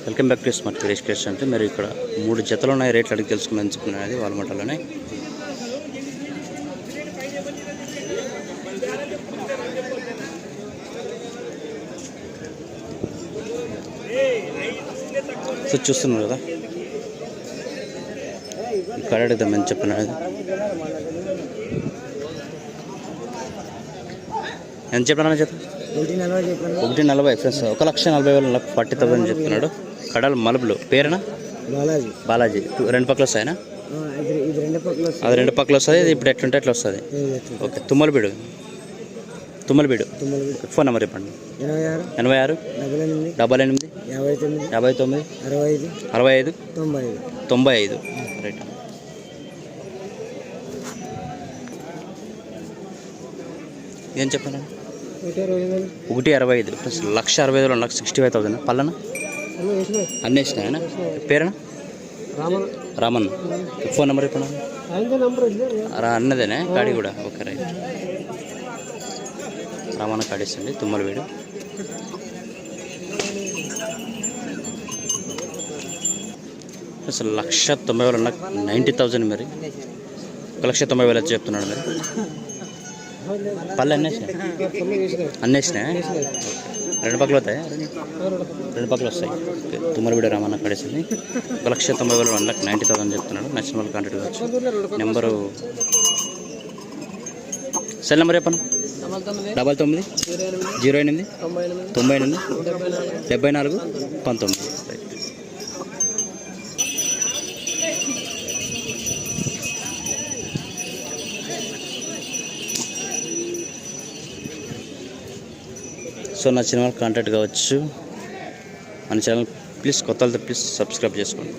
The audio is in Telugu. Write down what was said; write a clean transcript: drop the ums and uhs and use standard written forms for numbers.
Welcome back to smart videos creation. అంటే మీరు ఇక్కడ 3 జతలు ఉన్నాయి, రేట్లు అడిగి తెలుసుకుని చెప్పుకున్నది వాళ్ళ మాటలోనే. సో చూస్తున్నారు కదా, ఇక్కడ అడుగుదామని చెప్పినది. ఎంత చెప్పినా జత? 1,40,000 ఫ్రెండ్స్. 1,40,40,000 40,000 చెప్తున్నాడు. కడాల మలుపులు పేరునా? బాలాజీ. 2 పక్కలు వస్తాయనా? అది 2 పక్కలు వస్తుంది. ఇది ఇప్పుడు ఎట్లుంటే ఎట్లా వస్తుంది. ఓకే. తుమ్మలబీడు ఫోన్ నెంబర్ చెప్పండి. 86 88 59 65 95. రైట్. ఏం చెప్పాను? 1,65,000 ప్లస్ 1,65,000 1,65,000. పల్లన అన్నీ వేసినాయనా? పేరేనా? రామన్న. ఫోన్ నెంబర్ చెప్పండి. అన్నదేనా కాడి కూడా? Okay right. రామన్న కాడేసండి, తుమ్మలవీడు. అసలు 1,90,000 90,000 మరి. 1,90,000 చెప్తున్నాడు మరి. పళ్ళు అన్నేసినా 2 పక్కలు అవుతాయి? 2 పక్కలు వస్తాయి. తుమ్మలబీడు రామన్న కడేసింది. 1,90,000 1,90,000 చెప్తున్నాడు. నచ్చిన వాళ్ళు కాంటాక్ట్ కావచ్చు. నెంబరు సెల్ నెంబర్ చెప్పను. 99 08 98 74 19. సో నచ్చిన వాళ్ళు కాంటాక్ట్ కావచ్చు. మన ఛానల్ ప్లీజ్ కొత్త వాళ్ళతో ప్లీజ్ సబ్స్క్రైబ్ చేసుకోండి.